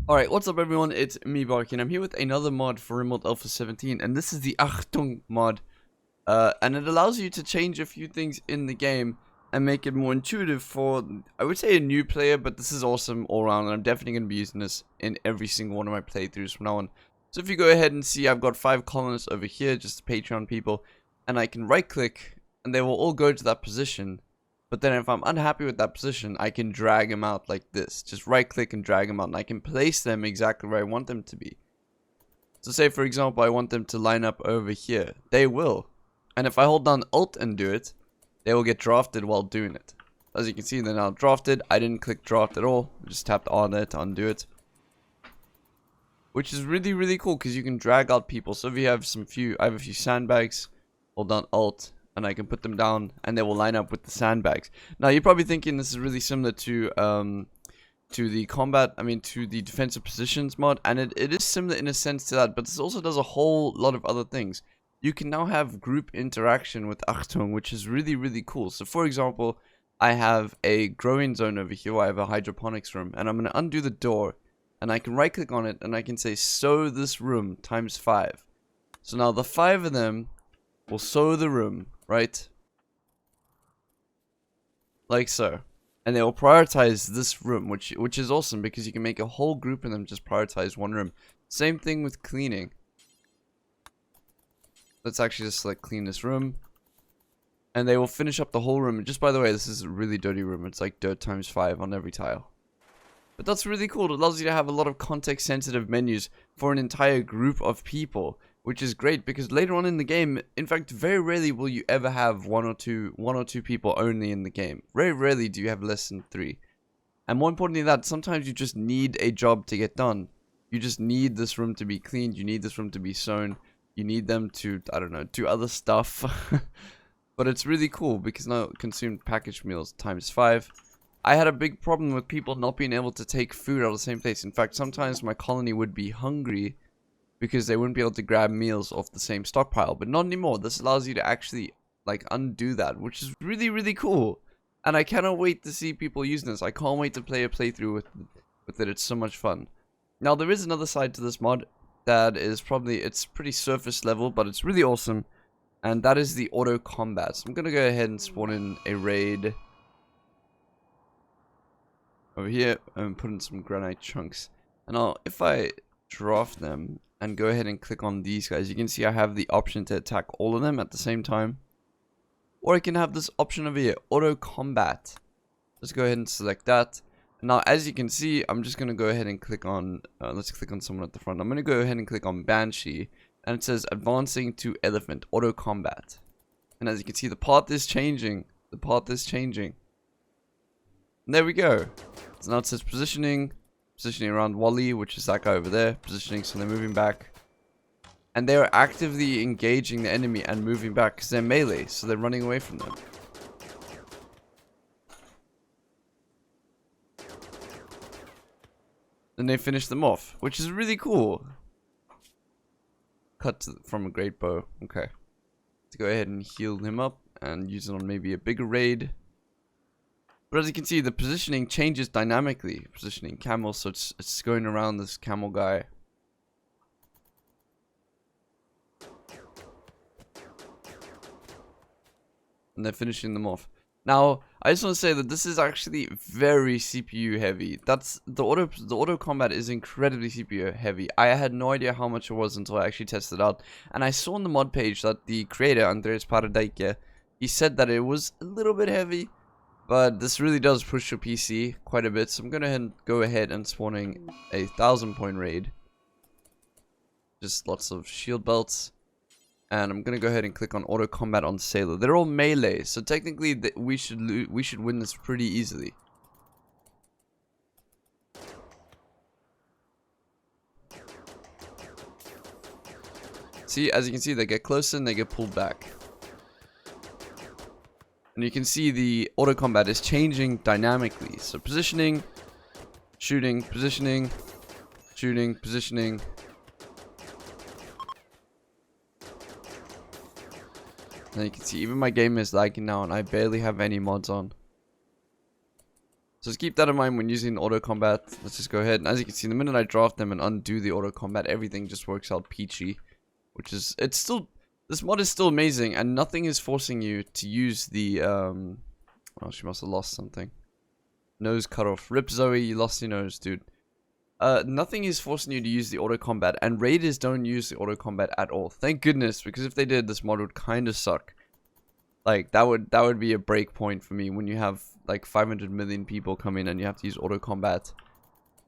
Alright, what's up everyone, it's me BaRKy and I'm here with another mod for Rimworld Alpha 17 and this is the Achtung mod and it allows you to change a few things in the game and make it more intuitive for, I would say, a new player, but this is awesome all around and I'm definitely going to be using this in every single one of my playthroughs from now on. So if you go ahead and see, I've got 5 colonists over here, just Patreon people, and I can right click and they will all go to that position. But then if I'm unhappy with that position, I can drag them out like this. Just right click and drag them out and I can place them exactly where I want them to be. So say for example I want them to line up over here. They will. And if I hold down Alt and do it, they will get drafted while doing it. As you can see, they're now drafted. I didn't click draft at all. I just tapped on there to undo it. Which is really cool because you can drag out people. So if you have I have a few sandbags, hold down Alt, and I can put them down and they will line up with the sandbags. Now you're probably thinking this is really similar to the defensive positions mod, and it is similar in a sense to that, but this also does a whole lot of other things. You can now have group interaction with Achtung, which is really cool. So for example, I have a growing zone over here where I have a hydroponics room, and I'm going to undo the door and I can right click on it and I can say sow this room times 5. So now the 5 of them will sow the room, right? Like so. And they will prioritize this room, which is awesome because you can make a whole group of them just prioritize one room. Same thing with cleaning. Let's actually just select clean this room. And they will finish up the whole room. And just by the way, this is a really dirty room. It's like dirt times 5 on every tile. But that's really cool. It allows you to have a lot of context sensitive menus for an entire group of people, which is great because later on in the game, in fact, very rarely will you ever have one or two people only in the game. Very rarely do you have less than 3. And more importantly than that, sometimes you just need a job to get done. You just need this room to be cleaned. You need this room to be sewn. You need them to, I don't know, do other stuff. But it's really cool because now consumed packaged meals times 5. I had a big problem with people not being able to take food out of the same place. In fact, sometimes my colony would be hungry because they wouldn't be able to grab meals off the same stockpile. But not anymore. This allows you to actually, like, undo that, which is really cool. And I cannot wait to see people using this. I can't wait to play a playthrough with it. It's so much fun. Now, there is another side to this mod that is it's pretty surface level, but it's really awesome. And that is the auto combat. So I'm going to go ahead and spawn in a raid over here and put in some granite chunks. And now if I draft them and go ahead and click on these guys, you can see I have the option to attack all of them at the same time. Or I can have this option over here, auto combat. Let's go ahead and select that. Now as you can see, I'm just going to go ahead and click on, let's click on someone at the front. I'm going to go ahead and click on BaRKy. And it says advancing to elephant, auto combat. And as you can see, the path is changing. The path is changing. And there we go. So now it says positioning around Wally, which is that guy over there. Positioning, so they're moving back. And they are actively engaging the enemy and moving back because they're melee, so they're running away from them. Then they finish them off, which is really cool. Cut from a great bow. Okay. Let's go ahead and heal him up and use it on maybe a bigger raid. But as you can see, the positioning changes dynamically. Positioning camel, so it's going around this camel guy. And they're finishing them off. Now, I just want to say that this is actually very CPU heavy. The auto combat is incredibly CPU heavy. I had no idea how much it was until I actually tested it out. And I saw on the mod page that the creator, Andreas, he said that it was a little bit heavy. But this really does push your PC quite a bit. So I'm going to go ahead and spawning a 1000-point raid. Just lots of shield belts. And I'm going to go ahead and click on auto combat on Sailor. They're all melee. So technically we should win this pretty easily. See, as you can see, they get closer and they get pulled back. And you can see the auto combat is changing dynamically. So positioning, shooting, positioning, shooting, positioning. And you can see even my game is lagging now and I barely have any mods on. So just keep that in mind when using auto combat. Let's just go ahead, and as you can see, the minute I draft them and undo the auto combat, everything just works out peachy. Which is, it's still, this mod is still amazing, and nothing is forcing you to use the, oh, she must have lost something. Nose cut off. Rip Zoe, you lost your nose, dude. Nothing is forcing you to use the auto combat, and raiders don't use the auto combat at all. Thank goodness, because if they did, this mod would kind of suck. Like, that would be a break point for me when you have like 500 million people come in and you have to use auto combat.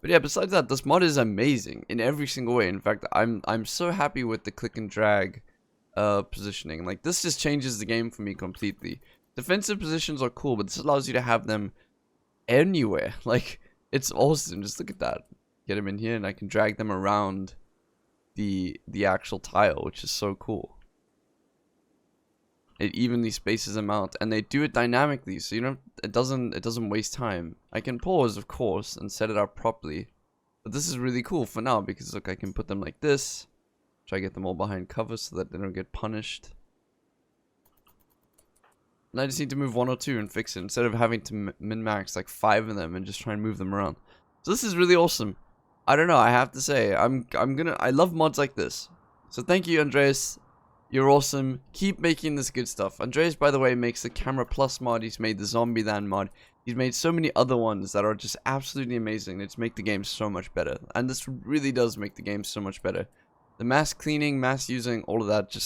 But yeah, besides that, this mod is amazing in every single way. In fact, I'm so happy with the click and drag positioning. Like, this just changes the game for me completely. Defensive positions are cool, but this allows you to have them anywhere. Like, it's awesome. Just look at that. Get them in here and I can drag them around the actual tile, which is so cool. It evenly spaces them out, and they do it dynamically, so you know it doesn't waste time. I can pause, of course, and set it up properly, but this is really cool for now because look, I can put them like this. Try to get them all behind cover so that they don't get punished. And I just need to move 1 or 2 and fix it instead of having to min-max like 5 of them and just try and move them around. So this is really awesome. I don't know. I have to say, I love mods like this. So thank you, Andreas. You're awesome. Keep making this good stuff. Andreas, by the way, makes the Camera Plus mod. He's made the Zombieland mod. He's made so many other ones that are just absolutely amazing. They just make the game so much better. And this really does make the game so much better. The mass cleaning, mass using, all of that,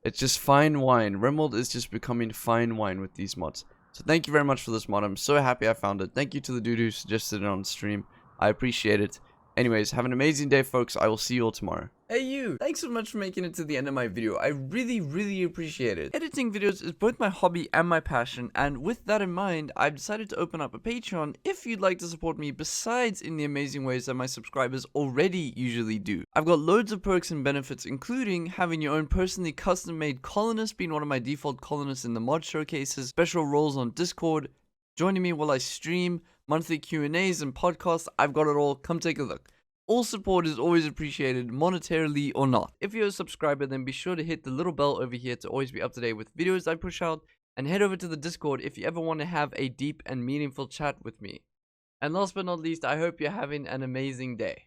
it's just fine wine. Rimworld is just becoming fine wine with these mods. So thank you very much for this mod. I'm so happy I found it. Thank you to the dude who suggested it on stream. I appreciate it. Anyways, have an amazing day, folks. I will see you all tomorrow. Hey you! Thanks so much for making it to the end of my video. I really appreciate it. Editing videos is both my hobby and my passion, and with that in mind, I've decided to open up a Patreon if you'd like to support me besides in the amazing ways that my subscribers already usually do. I've got loads of perks and benefits, including having your own personally custom-made colonist, being one of my default colonists in the mod showcases, special roles on Discord, joining me while I stream, monthly Q&As and podcasts. I've got it all. Come take a look. All support is always appreciated, monetarily or not. If you're a subscriber, then be sure to hit the little bell over here to always be up to date with videos I push out, and head over to the Discord if you ever want to have a deep and meaningful chat with me. And last but not least, I hope you're having an amazing day.